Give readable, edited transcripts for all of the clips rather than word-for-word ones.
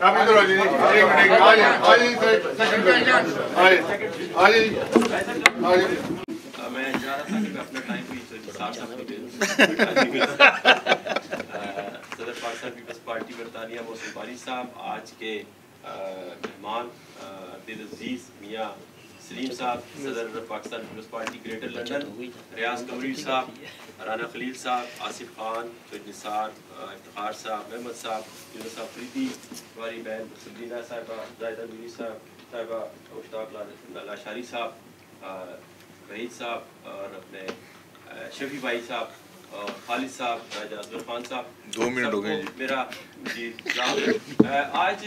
آپ ادھر آ جائیے، ایک منٹ آ جائیے سیکنڈ آ جائیے. میں چاہ رہا تھا کہ میں اپنا ٹائم بھی صاف دے دوں. صدر پاکستان پیپلز پارٹی برطانیہ محسن باری صاحب، آج کے مہمان عبدالعزیز میاں سلیم صاحب، صدر Pakistan Peoples Party greater London, Riaz Qamri صاحب، رانا خلیل صاحب، آصف خان، سید نثار، افتخار صاحب، محمد صاحب، یونس صاحب فریدی، ہماری بہن سبرینا صاحبہ، زاہدہ نوری صاحبہ، مشتاق لاشاری صاحب، وحید صاحب، اور اپنے شفیع بھائی صاحب، اور خالد صاحب، اظہر خان صاحب. 2 منٹ ہو گئے جی. میرا جی آج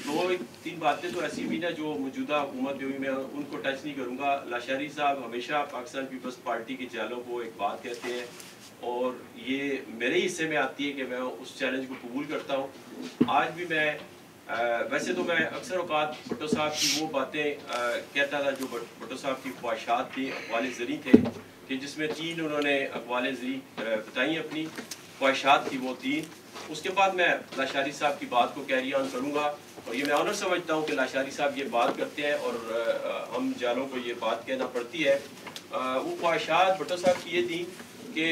2-3 باتیں تو ایسی بھی نا جو موجودہ حکومت جو میں ان کو ٹچ نہیں کروں گا. لاشاری صاحب ہمیشہ پاکستان پیپلز پارٹی کے چیلنجوں کو ایک بات کہتے ہیں، اور یہ میرے حصے میں آتی ہے کہ میں اس چیلنج کو قبول کرتا ہوں. آج بھی میں ویسے تو میں اکثر اوقات بھٹو صاحب کی وہ باتیں کہتا تھا جو بھٹو صاحب کی خواہشات تھی، اقوال زری تھے، کہ جس میں 3 انہوں نے اقوال زری بتائیں، اپنی خواہشات تھی وہ 3. اس کے بعد میں لاشاری صاحب کی بات کو کیری آن کروں گا، اور یہ میں آنر سمجھتا ہوں کہ لاشاری صاحب یہ بات کرتے ہیں اور ہم جالوں کو یہ بات کہنا پڑتی ہے. وہ خواہشات بھٹو صاحب کی یہ تھی کہ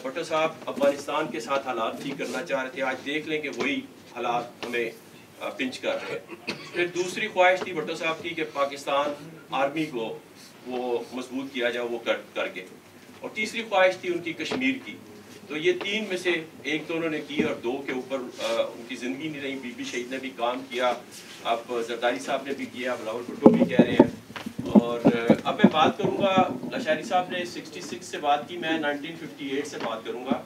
بھٹو صاحب افغانستان کے ساتھ حالات ٹھیک کرنا چاہ رہے تھے. آج دیکھ لیں کہ وہی حالات ہمیں پنچ کر رہے ہیں. پھر دوسری خواہش تھی بھٹو صاحب کی کہ پاکستان آرمی کو وہ مضبوط کیا جائے، وہ کر کے. اور تیسری خواہش تھی ان کی کشمیر کی. تو یہ 3 میں سے ایک تو انہوں نے کی، اور 2 کے اوپر ان کی زندگی نہیں رہی. بی بی شہید نے بھی کام کیا، اب زرداری صاحب نے بھی کیا، بلاول بھٹو بھی کہہ رہے ہیں. اور اب میں بات کروں گا، لاشاری صاحب نے 66 سے بات کی، میں 1958 سے بات کروں گا.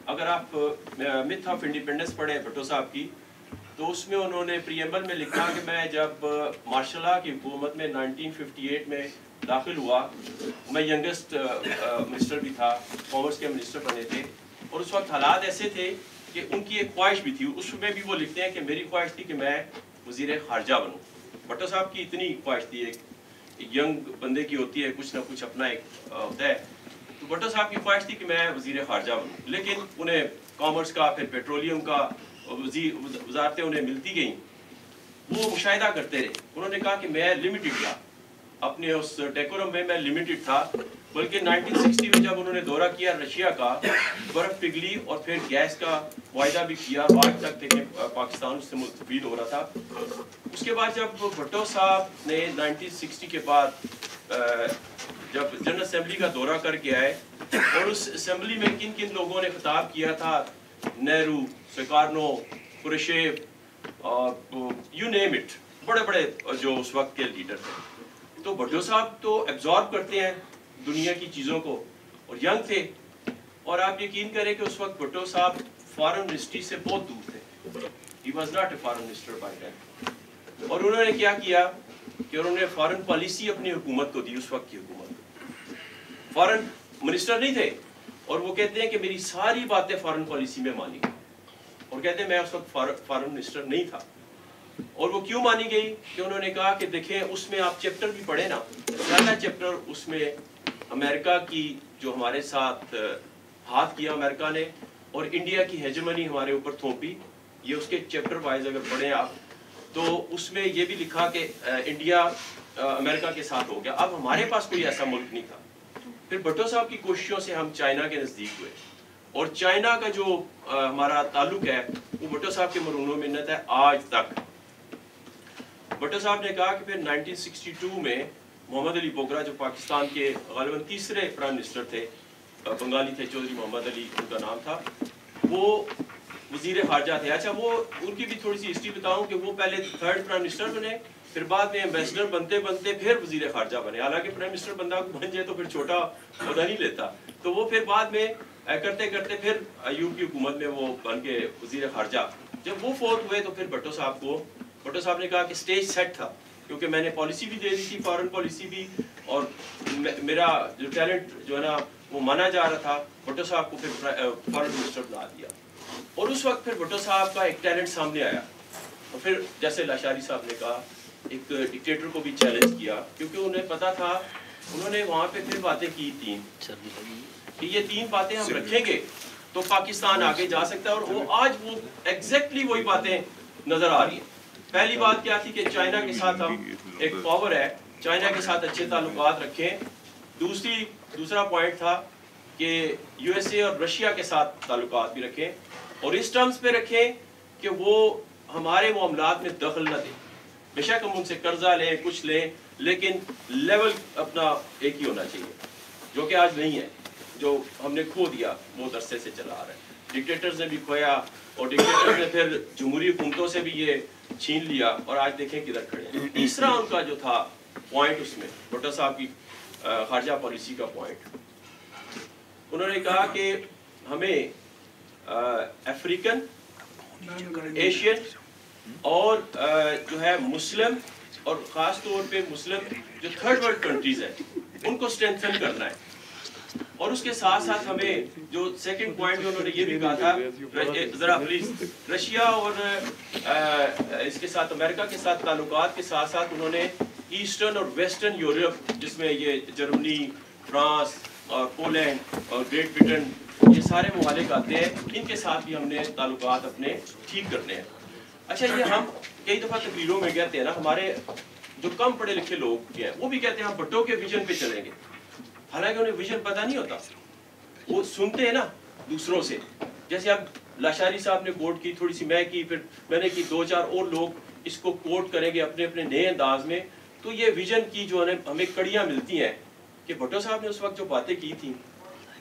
اگر آپ متھ آف انڈیپینڈنس پڑھیں بھٹو صاحب کی، تو اس میں انہوں نے پریمبل میں لکھا کہ میں جب مارشل لا کی حکومت میں 1958 میں داخل ہوا، میں ینگسٹ منسٹر بھی تھا، کامرس کے منسٹر بنے تھے، اور اس وقت حالات ایسے تھے کہ ان کی ایک خواہش بھی تھی. اس میں بھی وہ لکھتے ہیں کہ میری خواہش تھی کہ میں وزیر خارجہ بنوں. بھٹو صاحب کی اتنی خواہش تھی، ایک ینگ بندے کی ہوتی ہے، کچھ نہ کچھ اپنا ایک ہوتا ہے. تو بھٹو صاحب کی خواہش تھی کہ میں وزیر خارجہ بنوں، لیکن انہیں کامرس کا، پھر پیٹرولیم کا وزارتیں انہیں ملتی گئیں. وہ مشاہدہ کرتے رہے. انہوں نے کہا کہ میں لمیٹڈ تھا اپنے اس ڈیکورم میں لمیٹڈ تھا. بلکہ 1960 میں جب انہوں نے دورہ کیا رشیا کا، برف پگھلی، اور پھر گیس کا معاہدہ بھی کیا. آج تک دیکھیں پاکستان اس سے مستفید ہو رہا تھا. اس کے بعد جب بھٹو صاحب نے 1960 کے بعد جب جنرل اسمبلی کا دورہ کر کے آئے، اور اس اسمبلی میں کن کن لوگوں نے خطاب کیا تھا، نہرو، سکارنو، خروشیو، یو نیم اٹ، بڑے بڑے جو اس وقت کے لیڈر تھے. تو بھٹو صاحب تو ایبزارب کرتے ہیں دنیا کی چیزوں کو، اور ینگ تھے. اور آپ یقین کریں کہ اس وقت بھٹو صاحب فارن منسٹری سے بہت دور تھے. He was not a foreign minister by that. اور انہوں نے کیا کیا کہ انہوں نے فارن پالیسی اپنی حکومت کو دی، اس وقت کی حکومت کو. فارن منسٹر نہیں تھے، اور وہ کہتے ہیں کہ میری ساری باتیں فارن پالیسی میں مانی گئی. اور کہتے ہیں میں اس وقت فارن منسٹر نہیں تھا. اور وہ کیوں مانی گئی کہ انہوں نے کہا کہ دیکھیں اس میں آپ چیپٹر بھی پڑھیں نا، پہلا چیپٹر اس میں امریکہ کی جو ہمارے ساتھ ہاتھ کیا امریکہ نے، اور انڈیا کی ہیجمنی ہمارے اوپر تھوپی، یہ اس کے چیپٹر وائز اگر پڑھیں آپ، تو اس میں یہ بھی لکھا کہ انڈیا امریکہ کے ساتھ ہو گیا. اب ہمارے پاس کوئی ایسا ملک نہیں تھا. پھر بھٹو صاحب کی کوششوں سے ہم چائنا کے نزدیک ہوئے، اور چائنا کا جو ہمارا تعلق ہے وہ بھٹو صاحب کے مرہون و منت ہے آج تک. بھٹو صاحب نے کہا کہ پھر 1962 میں محمد علی بوگرا، جو پاکستان کے غالباً تیسرے پرائم منسٹر تھے، بنگالی تھے، چودھری محمد علی ان کا نام تھا، وہ وزیر خارجہ تھے. اچھا، وہ ان کی بھی تھوڑی سی ہسٹری بتاؤں کہ وہ پہلے 3rd پرائم منسٹر بنے، پھر بعد میں ایمبیسڈر بنتے بنتے پھر وزیر خارجہ بنے. حالانکہ پرائم منسٹر بندہ بن جائے تو پھر چھوٹا عہدہ نہیں لیتا. تو وہ پھر بعد میں کرتے کرتے پھر ایوب کی حکومت میں وہ بن کے وزیر خارجہ. جب وہ فوت ہوئے تو پھر بھٹو صاحب نے کہا کہ سٹیج سیٹ تھا، کیونکہ میں نے پالیسی بھی دے دی تھی، فارن پالیسی بھی، اور میرا جو ٹیلنٹ جو ہے نا وہ مانا جا رہا تھا. بھٹو صاحب کو پھر فارن منسٹر بنا دیا. اور اس وقت پھر بھٹو صاحب کا ایک ٹیلنٹ سامنے آیا، اور پھر جیسے لاشاری صاحب نے کہا ایک ڈکٹیٹر کو بھی چیلنج کیا، کیونکہ انہیں پتا تھا، انہوں نے وہاں پہ پھر باتیں کی 3 کہ یہ 3 باتیں ہم رکھیں گے تو پاکستان آگے جا سکتا ہے. اور وہ آج وہ ایگزیکٹلی وہی باتیں نظر آ رہی ہیں. پہلی بات کیا تھی کہ چائنا کے ساتھ ہم ایک پاور ہے, چائنا کے ساتھ اچھے تعلقات رکھیں. دوسرا پوائنٹ تھا کہ یو ایس اے اور رشیا کے ساتھ تعلقات بھی رکھیں, اور اس ٹرمز پہ رکھیں کہ وہ ہمارے معاملات میں دخل نہ دیں. بے شک ہم ان سے قرضہ لیں, کچھ لیں, لیکن لیول اپنا ایک ہی ہونا چاہیے, جو کہ آج نہیں ہے. جو ہم نے کھو دیا بہت عرصے سے چلا آ رہا ہے. ڈکٹیٹرز نے بھی کھویا, اور ڈکٹیٹرز نے پھر جمہوری حکومتوں سے بھی یہ چھین لیا, اور آج دیکھیں کدھر کھڑے ہیں. تیسرا ان کا جو تھا پوائنٹ, اس میں بھٹو صاحب کی خارجہ پالیسی کا پوائنٹ, انہوں نے کہا کہ ہمیں افریقن, ایشین اور جو ہے مسلم, اور خاص طور پہ مسلم جو تھرڈ ورلڈ کنٹریز ہیں ان کو اسٹرینتھن کرنا ہے. اور اس کے ساتھ ساتھ ہمیں جو سیکنڈ پوائنٹ انہوں نے یہ بھی کہا تھا, ذرا پلیز, رشیا اور اس کے ساتھ امریکہ کے ساتھ تعلقات کے ساتھ ساتھ انہوں نے ایسٹرن اور ویسٹرن یورپ, جس میں یہ جرمنی, فرانس اور پولینڈ اور گریٹ برٹن, یہ سارے ممالک آتے ہیں, ان کے ساتھ بھی ہم نے تعلقات اپنے ٹھیک کرنے ہیں. اچھا, یہ ہم کئی دفعہ تقریروں میں کہتے ہیں نا, ہمارے جو کم پڑھے لکھے لوگ ہیں وہ بھی کہتے ہیں ہم بھٹو کے ویژن پہ چلیں گے, حالانکہ انہیں ویژن پتہ نہیں ہوتا. وہ سنتے ہیں نا دوسروں سے, جیسے اب لاشاری صاحب نے کوٹ کی, تھوڑی سی میں کی, پھر میں نے کی, 2-4 اور لوگ اس کو کوٹ کریں گے اپنے اپنے نئے انداز میں. تو یہ ویژن کی جو ہمیں کڑیاں ملتی ہیں کہ بھٹو صاحب نے اس وقت جو باتیں کی تھیں,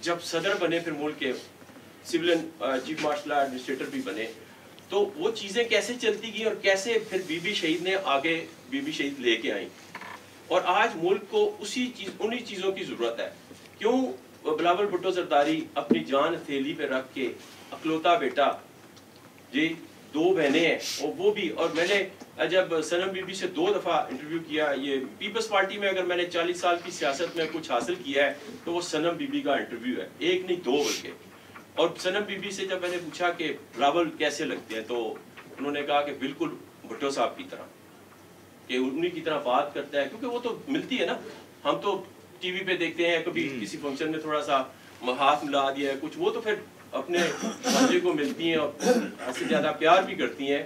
جب صدر بنے, پھر ملک کے سولین چیف مارشل ایڈمنسٹریٹر بھی بنے, تو وہ چیزیں کیسے چلتی گئیں اور کیسے پھر بی بی شہید نے آگے بی بی شہید لے کے آئیں. اور آج ملک کو انہی چیزوں کی ضرورت ہے. کیوں بلاول بھٹو زرداری اپنی جان ہتھیلی پہ رکھ کے, اکلوتا بیٹا, جی 2 بہنیں ہیں, اور وہ بھی, اور میں نے جب سنم بی بی سے 2 دفعہ انٹرویو کیا, یہ پیپلز پارٹی میں اگر میں نے 40 سال کی سیاست میں کچھ حاصل کیا ہے تو وہ سنم بی بی کا انٹرویو ہے, 1 نہیں 2 بلکہ. اور سنم بی بی سے جب میں نے پوچھا کہ بلاول کیسے لگتے ہیں, تو انہوں نے کہا کہ بالکل بھٹو صاحب کی طرح, کہ انہی کی طرح بات کرتا ہے, کیونکہ وہ تو ملتی ہے نا. ہم تو ٹی وی پہ دیکھتے ہیں, کبھی کسی فنکشن میں تھوڑا سا ہاتھ ملا دیا ہے کچھ, وہ تو پھر اپنے بھانجے کو ملتی ہیں اور اس سے زیادہ پیار بھی کرتی ہیں.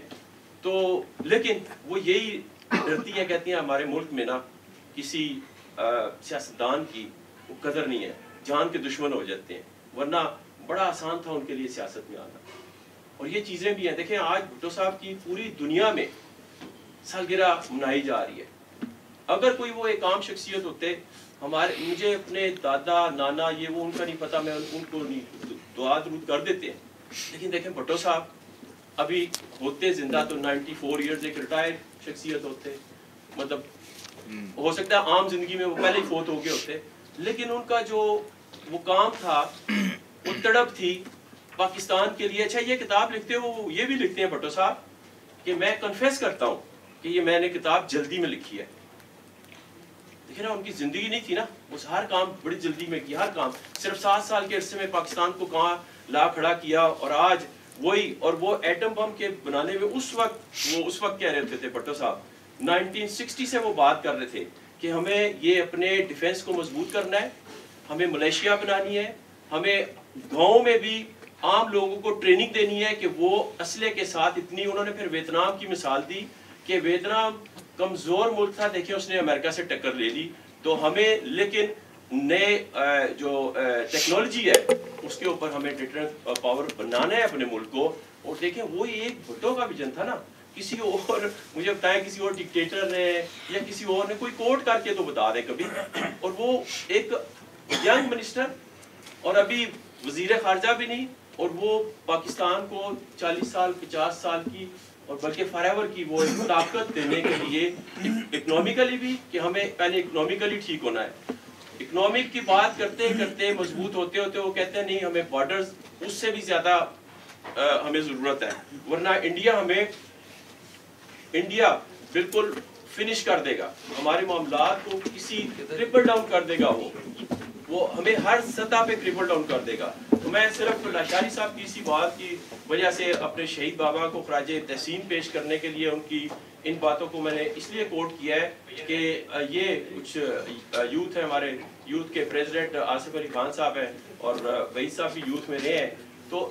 تو لیکن وہ یہی ڈرتی ہیں, کہتی ہیں ہمارے ملک میں نا کسی سیاستدان کی وہ قدر نہیں ہے, جان کے دشمن ہو جاتے ہیں, ورنہ بڑا آسان تھا ان کے لیے سیاست میں آنا. اور یہ چیزیں بھی ہیں. دیکھیں آج بھٹو صاحب کی پوری دنیا میں سالگرہ منائی جا رہی ہے. اگر کوئی وہ ایک عام شخصیت ہوتے, مجھے اپنے دادا نانا یہ وہ ان کا نہیں پتا, میں ان کو نہیں دعا درود کر دیتے ہیں, لیکن دیکھیں بھٹو صاحب ابھی ہوتے زندہ تو 94 ایئرز, ایک ریٹائر شخصیت ہوتے, مطلب ہو سکتا ہے عام زندگی میں وہ پہلے ہی فوت ہو گئے ہوتے, لیکن ان کا جو وہ کام تھا, وہ تڑپ تھی پاکستان کے لیے. اچھا, یہ کتاب لکھتے ہو, یہ بھی لکھتے ہیں بھٹو صاحب کہ میں کنفیس کرتا ہوں کہ یہ میں نے کتاب جلدی میں لکھی ہے. دیکھیں نا, ان کی زندگی نہیں تھی نا, اس ہر کام بڑی جلدی میں کیا, ہر کام صرف 7 سال کے عرصے میں پاکستان کو کہاں لا کھڑا کیا. اور آج وہی, اور وہ ایٹم بم کے بنانے میں اس وقت کہہ رہے تھے بھٹو صاحب 1960 سے وہ بات کر رہے تھے کہ ہمیں یہ اپنے ڈیفنس کو مضبوط کرنا ہے, ہمیں ملیشیا بنانی ہے, ہمیں گاؤں میں بھی عام لوگوں کو ٹریننگ دینی ہے کہ وہ اسلحے کے ساتھ اتنی. انہوں نے پھر ویتنام کی مثال دی کہ ویتنام کمزور ملک تھا, دیکھیں اس نے امریکہ سے ٹکر لے لی. تو ہمیں لیکن نئے جو ٹیکنالوجی ہے اس کے اوپر ہمیں ڈیٹرنٹ پاور بنانا ہے اپنے ملک کو. اور دیکھیں وہی ایک بھٹو کا ویژن تھا نا, کسی اور مجھے بتائیں کسی اور ڈکٹیٹر نے یا کسی اور نے کوئی کوٹ کر کے تو بتا دیں کبھی. اور وہ ایک ینگ منسٹر, اور ابھی وزیر خارجہ بھی نہیں, اور وہ پاکستان کو 40 سال 50 سال کی اور بلکہ فار ایور کی وہ طاقت دینے کے لیے اکنامکلی بھی, کہ ہمیں پہلے اکنامکلی ٹھیک ہونا ہے. اکنامک کی بات کرتے کرتے مضبوط ہوتے ہوتے وہ کہتے ہیں نہیں ہمیں بارڈرز اس سے بھی زیادہ ہمیں ضرورت ہے, ورنہ انڈیا بالکل فنش کر دے گا ہمارے معاملات کو, کسی ٹرپل ڈاؤن کر دے گا, وہ ہمیں ہر سطح پہ ٹرپل ڈاؤن کر دے گا. تو میں صرف لاشاری صاحب کی اسی بات کی وجہ سے اپنے شہید بابا کو خراج تحسین پیش کرنے کے لیے ان کی ان باتوں کو میں نے اس لیے کوٹ کیا ہے کہ یہ کچھ یوتھ ہے, ہمارے یوتھ کے پریزیڈنٹ آصف علی خان صاحب ہیں, اور وحید صاحب بھی یوتھ میں رہے ہیں. تو